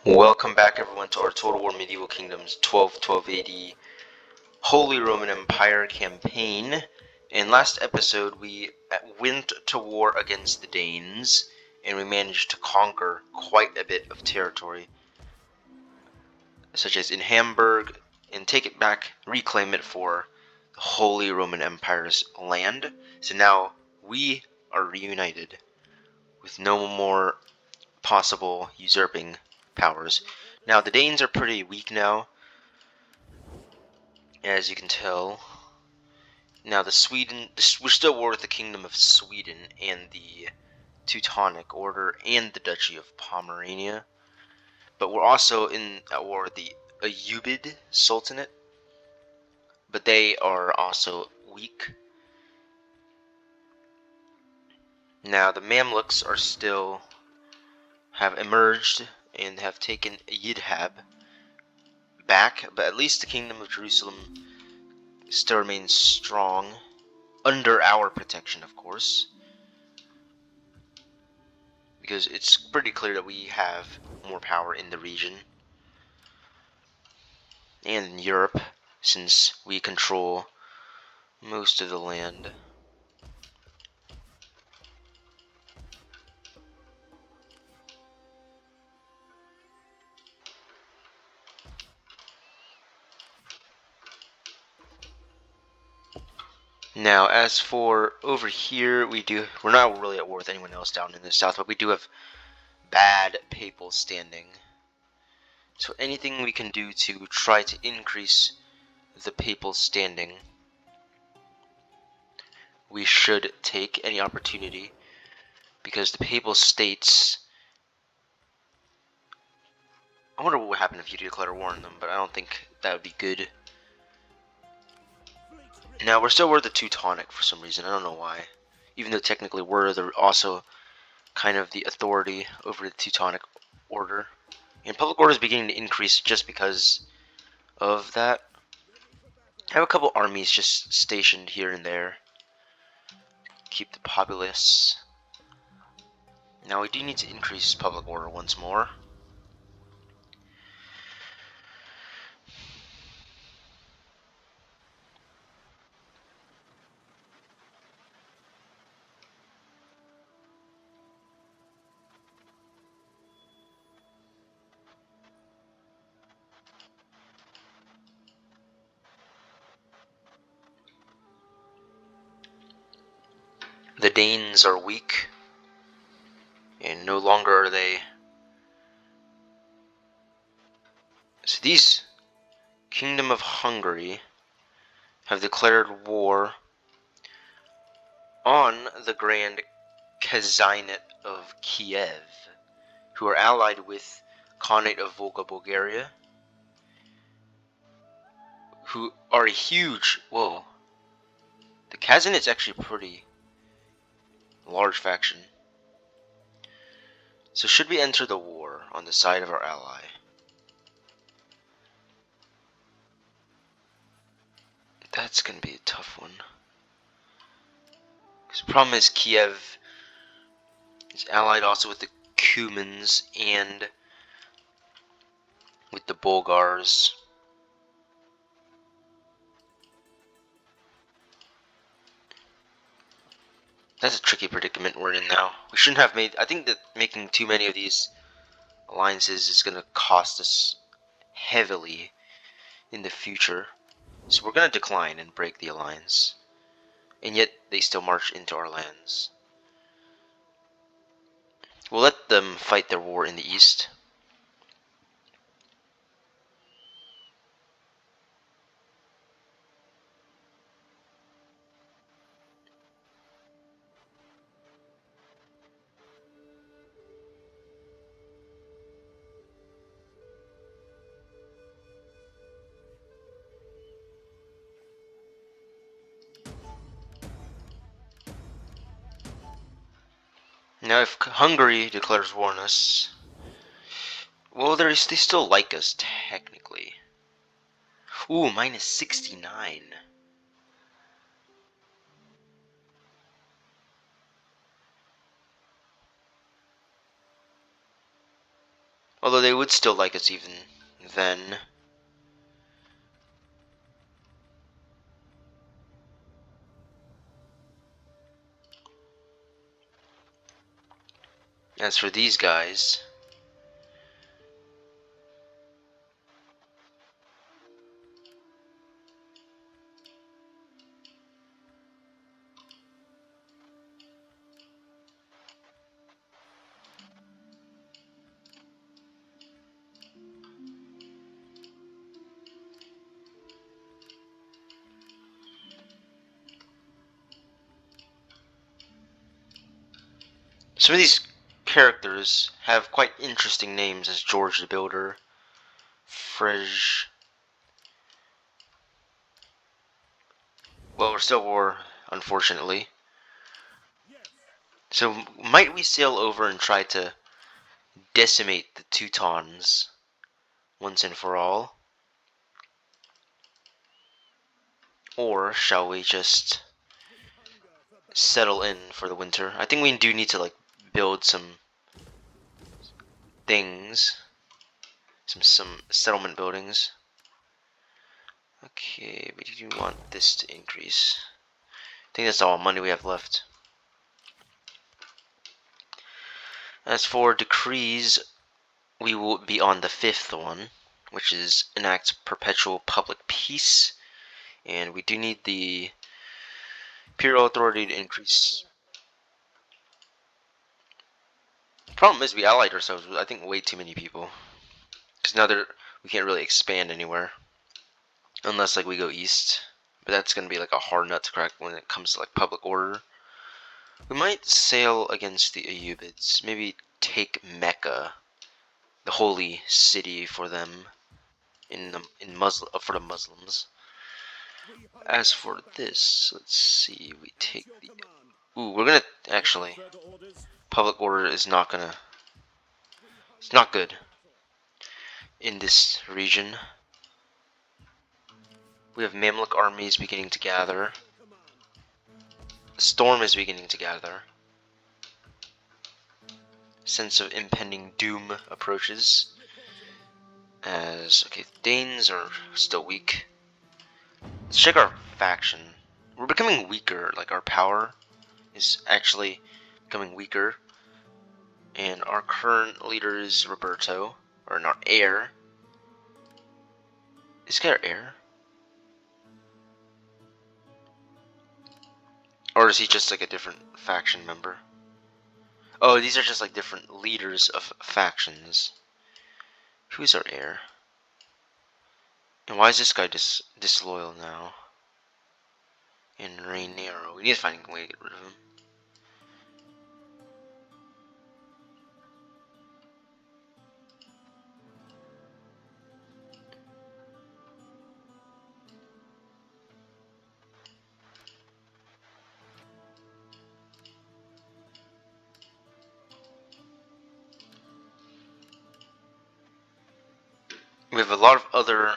Welcome back everyone to our Total War Medieval Kingdoms 1212 AD Holy Roman Empire campaign. In last episode we went to war against the Danes and we managed to conquer quite a bit of territory, such as in Hamburg, and take it back, reclaim it for the Holy Roman Empire's land. So now we are reunited with no more possible usurping powers. Now the Danes are pretty weak now, as you can tell. Now we're still at war with the Kingdom of Sweden and the Teutonic Order and the Duchy of Pomerania, but we're also at war with the Ayyubid Sultanate, but they are also weak. Now the Mamluks have emerged and have taken Yidhab back, but at least the Kingdom of Jerusalem still remains strong, under our protection, of course, because it's pretty clear that we have more power in the region and in Europe, since we control most of the land. Now, as for over here, we're not really at war with anyone else down in the south, but we do have bad papal standing. So anything we can do to try to increase the papal standing, we should take any opportunity, because the papal states, I wonder what would happen if you declare war on them, but I don't think that would be good. Now, we're still with the Teutonic for some reason, I don't know why. Even though technically we're also kind of the authority over the Teutonic Order. And public order is beginning to increase just because of that. I have a couple armies just stationed here and there. Keep the populace. Now we do need to increase public order once more. The Danes are weak, and no longer are they. So these Kingdom of Hungary have declared war on the Grand Khazinate of Kiev, who are allied with Khanate of Volga, Bulgaria, who are a huge, whoa, the Khazinate's actually a pretty large faction. So should we enter the war on the side of our ally? That's gonna be a tough one. Because the problem is Kiev is allied also with the Cumans and with the Bulgars. That's a tricky predicament we're in now. We shouldn't have made. I think that making too many of these alliances is gonna cost us heavily in the future. So we're gonna decline and break the alliance. And yet they still march into our lands. We'll let them fight their war in the east. Now, if Hungary declares war on us, well, they still like us, technically. Ooh, minus 69. Although they would still like us even then. As for these guys, some of these characters have quite interesting names, as George the Builder, Frej. Well, we're still at war, unfortunately. So might we sail over and try to decimate the Teutons once and for all? Or shall we just settle in for the winter? I think we do need to like build some things, some settlement buildings. Okay, but you want this to increase. I think that's all money we have left. As for decrees, we will be on the 5th one, which is enact perpetual public peace, and we do need the imperial authority to increase. The problem is we allied ourselves with, I think, way too many people, because now we can't really expand anywhere unless like we go east, but that's gonna be like a hard nut to crack when it comes to like public order. We might sail against the Ayyubids, maybe take Mecca, the holy city for them, for the Muslims. As for this, let's see, we take the... Ooh, we're gonna... Actually, public order is not gonna... It's not good in this region. We have Mamluk armies beginning to gather. A storm is beginning to gather. Sense of impending doom approaches. Okay, Danes are still weak. Let's check our faction. We're becoming weaker, like our power is actually becoming weaker. And our current leader is Roberto, or our heir. Is this guy our heir? Or is he just like a different faction member? Oh, these are just like different leaders of factions. Who's our heir? And why is this guy disloyal now? And Rhaenyra. We need to find a way to get rid of him. We have a lot of other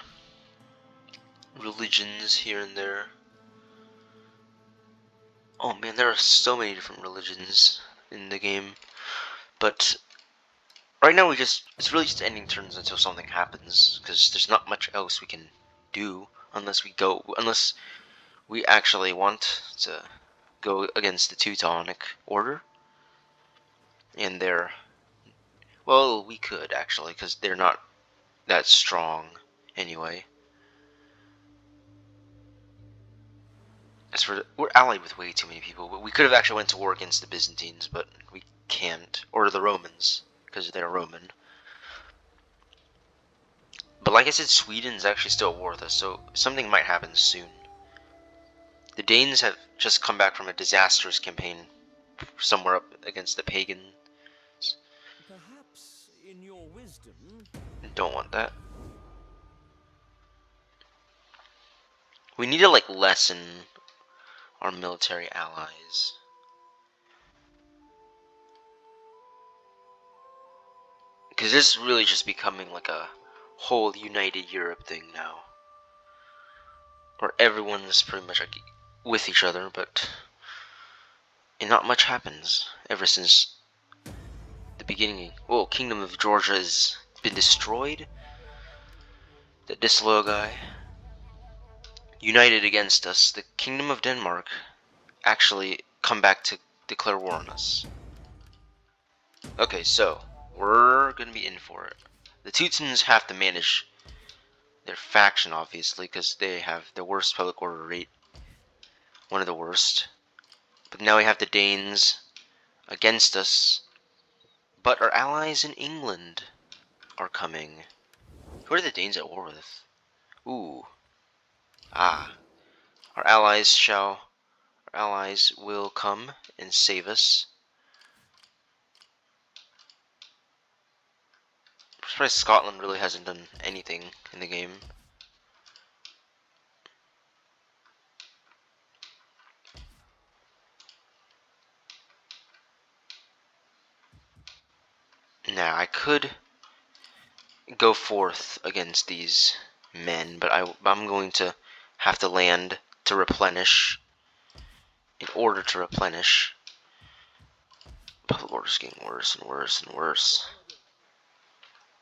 religions here and there. Oh man, there are so many different religions in the game. But right now it's really just ending turns until something happens, because there's not much else we can do unless we actually want to go against the Teutonic Order. And well, we could actually, because they're not that strong anyway. We're allied with way too many people, but we could have actually went to war against the Byzantines, but we can't, or the Romans, because they're Roman. But like I said, Sweden's actually still at war with us, so something might happen soon. The Danes have just come back from a disastrous campaign somewhere up against the pagans. Perhaps in your wisdom. Don't want that. We need to like lessen our military allies. Because this is really just becoming like a whole united Europe thing now. Where everyone's pretty much like with each other, and not much happens ever since the beginning. Whoa, Kingdom of Georgia is been destroyed. That disloyal guy. United against us. The Kingdom of Denmark actually come back to declare war on us. Okay, so we're gonna be in for it. The Teutons have to manage their faction, obviously, because they have the worst public order rate. One of the worst. But now we have the Danes against us. But our allies in England are coming. Who are the Danes at war with? Ooh. Ah. Our allies will come and save us. I'm surprised Scotland really hasn't done anything in the game. Now, I could go forth against these men, but I'm going to have to land to replenish. In order to replenish. Public order's getting worse and worse and worse.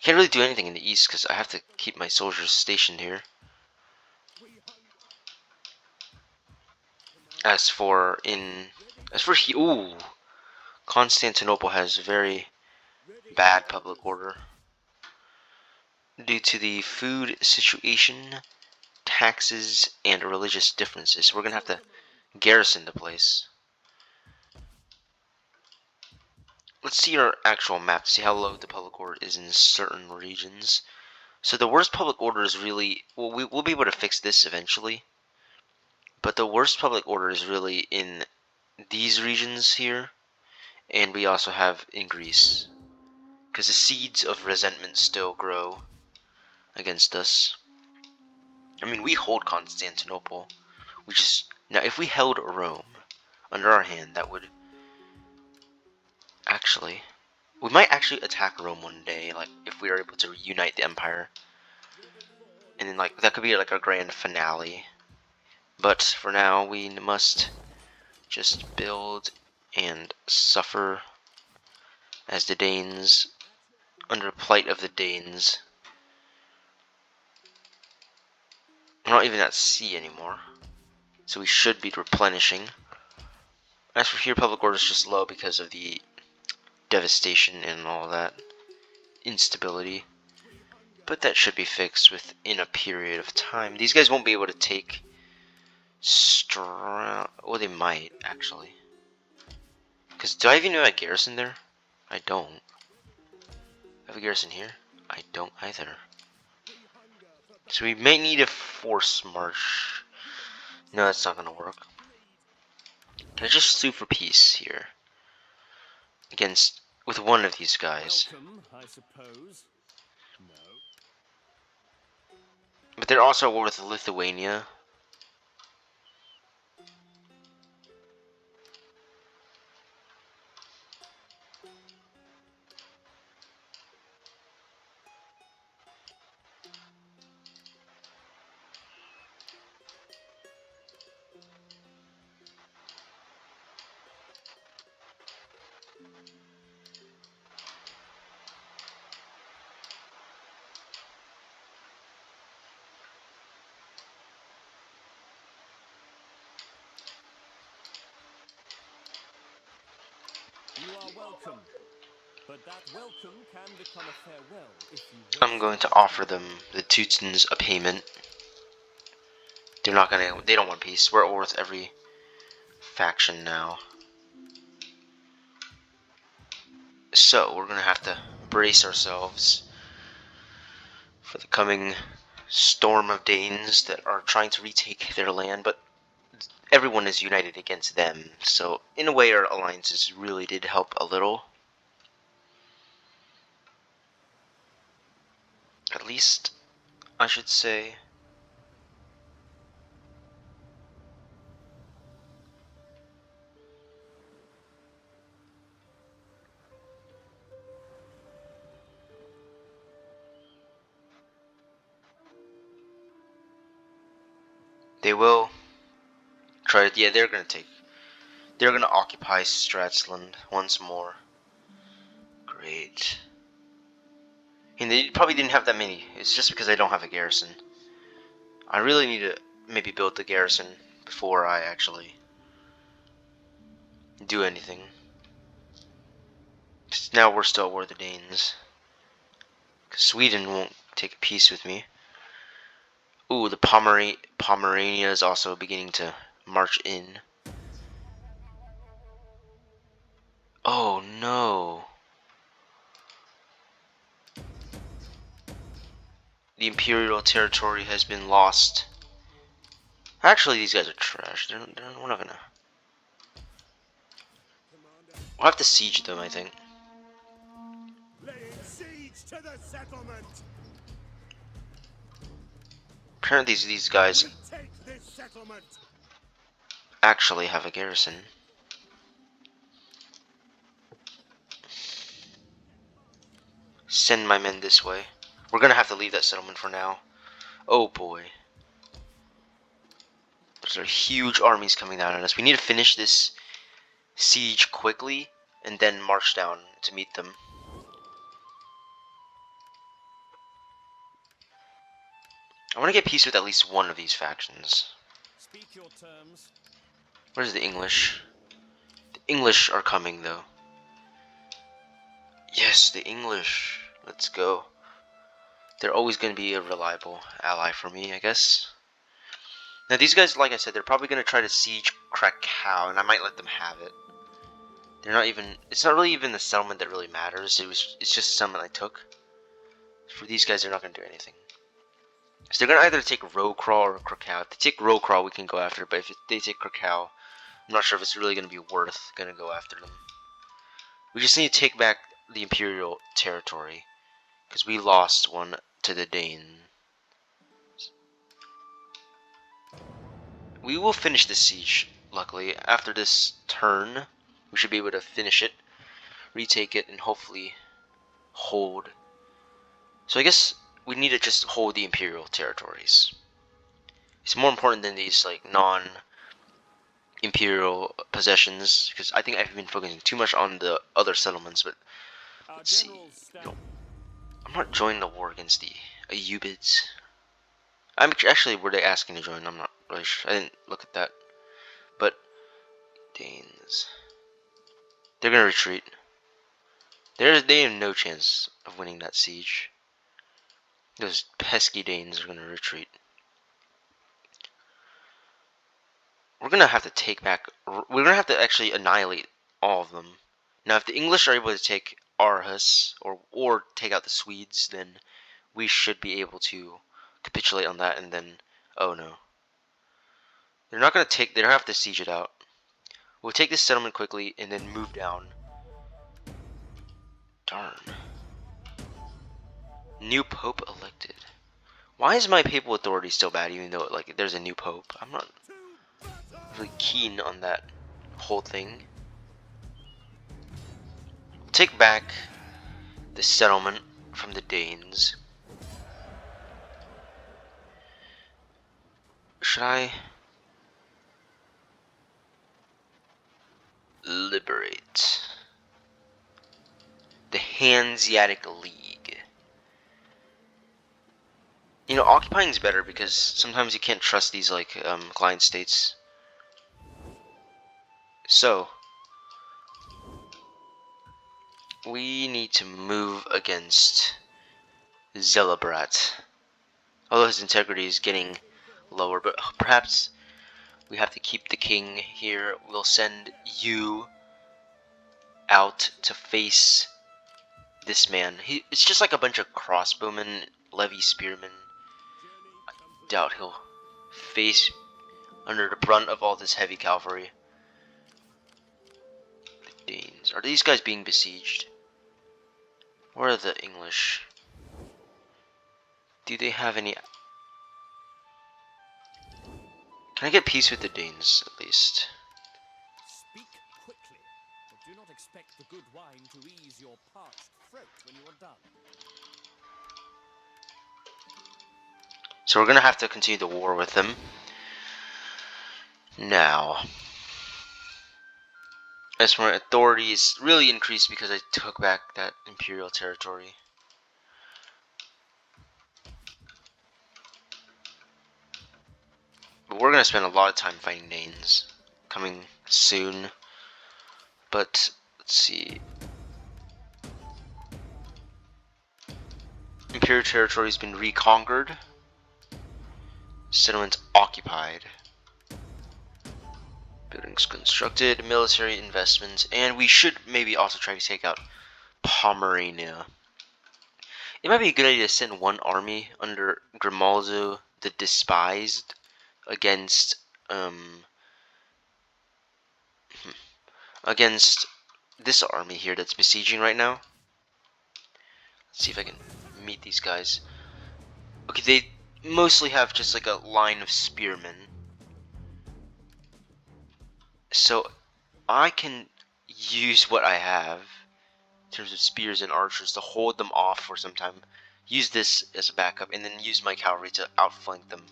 Can't really do anything in the east because I have to keep my soldiers stationed here. As for ooh, Constantinople has very bad public order due to the food situation, taxes, and religious differences. So we're gonna have to garrison the place. Let's see our actual map to see how low the public order is in certain regions. So the worst public order is really, well, we'll be able to fix this eventually, but the worst public order is really in these regions here, and we also have in Greece, because the seeds of resentment still grow against us. I mean, we hold Constantinople, which is, now if we held Rome under our hand, that would actually, we might actually attack Rome one day, like if we are able to reunite the empire, and then like that could be like our grand finale. But for now, we must just build and suffer as the Danes, under plight of the Danes. We're not even at sea anymore, so we should be replenishing. As for here, public order is just low because of the devastation and all that instability. But that should be fixed within a period of time. These guys won't be able to take well, they might, actually. Because do I even know a garrison there? I don't. I have a garrison here? I don't either. So we may need a force march. No, that's not gonna work. Can I just sue for peace here? With one of these guys. Welcome, I suppose. No. But they're also at war with Lithuania. You are welcome. But that welcome can become a farewell if you I'm going to offer them, the Teutons, a payment. They don't want peace. We're at war with every faction now. So, we're gonna have to brace ourselves for the coming storm of Danes that are trying to retake their land, but everyone is united against them. So, in a way, our alliances really did help a little. At least, I should say. They will try to, yeah, they're gonna occupy Stratsland once more. Great. And they probably didn't have that many. It's just because I don't have a garrison. I really need to maybe build the garrison before I actually do anything. 'Cause now we're still at war with the Danes. 'Cause Sweden won't take a peace with me. Ooh, the Pomerania is also beginning to march in. Oh no. The Imperial territory has been lost. Actually, these guys are trash. We're not gonna. We'll have to siege them, I think. Laying siege to the settlement. Apparently, these guys We take this settlement. actually have a garrison. Send my men this way. We're gonna have to leave that settlement for now. Oh boy. There's huge armies coming down on us. We need to finish this siege quickly and then march down to meet them. I want to get peace with at least one of these factions. Speak your terms. Where's the English? The English are coming though. Yes, the English. Let's go. They're always going to be a reliable ally for me, I guess. Now these guys, like I said, they're probably going to try to siege Krakow, and I might let them have it. They're not even. It's not really even the settlement that really matters. It's just a settlement I took. For these guys, they're not going to do anything. So they're going to either take Rocraw or Krakow. If they take Rocraw, we can go after it, but if they take Krakow, I'm not sure if it's really going to be worth going to go after them. We just need to take back the Imperial territory, because we lost one to the Danes. We will finish this siege, luckily. After this turn, we should be able to finish it, retake it, and hopefully hold. So I guess we need to just hold the Imperial territories. It's more important than these like non-Imperial possessions, because I think I've been focusing too much on the other settlements, but Our let's see. generals stand. No, I'm not joining the war against the Ayyubids. I'm actually, were they asking to join? I'm not really sure. I didn't look at that. But Danes, they're gonna retreat. They have no chance of winning that siege. Those pesky Danes are gonna retreat. We're gonna have to take back. We're gonna have to actually annihilate all of them. Now, if the English are able to take Aarhus or take out the Swedes, then we should be able to capitulate on that. And then, oh no, they're not gonna take. They have to siege it out. We'll take this settlement quickly and then move down. Darn. New Pope elected. Why is my papal authority still bad, even though like there's a new Pope? I'm not really keen on that whole thing. Take back the settlement from the Danes. Should I liberate the Hanseatic League? You know, occupying is better because sometimes you can't trust these like client states. So we need to move against Zelabrat. Although his integrity is getting lower, but perhaps we have to keep the king here. We'll send you out to face this man. It's just like a bunch of crossbowmen, levy spearmen. I doubt he'll face under the brunt of all this heavy cavalry. The Danes. Are these guys being besieged? Where are the English? Do they have any... Can I get peace with the Danes, at least? Speak quickly, but do not expect the good wine to ease your parched throat when you are done. So we're gonna have to continue the war with them. Now, as for my authority is really increased because I took back that imperial territory. But we're gonna spend a lot of time fighting Danes. Coming soon. But, let's see. Imperial territory has been reconquered. Settlements occupied. Buildings constructed. Military investments. And we should maybe also try to take out Pomerania. It might be a good idea to send one army under Grimaldo the Despised against against this army here that's besieging right now. Let's see if I can meet these guys. Okay, they mostly have just like a line of spearmen. So I can use what I have in terms of spears and archers to hold them off for some time. Use this as a backup, and then use my cavalry to outflank them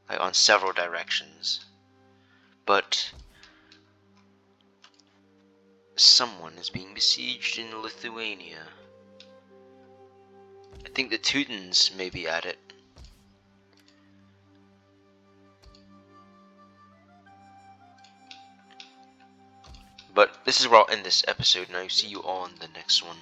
like, on several directions. But someone is being besieged in Lithuania. I think the Teutons may be at it. But this is where I'll end this episode, and I'll see you all in the next one.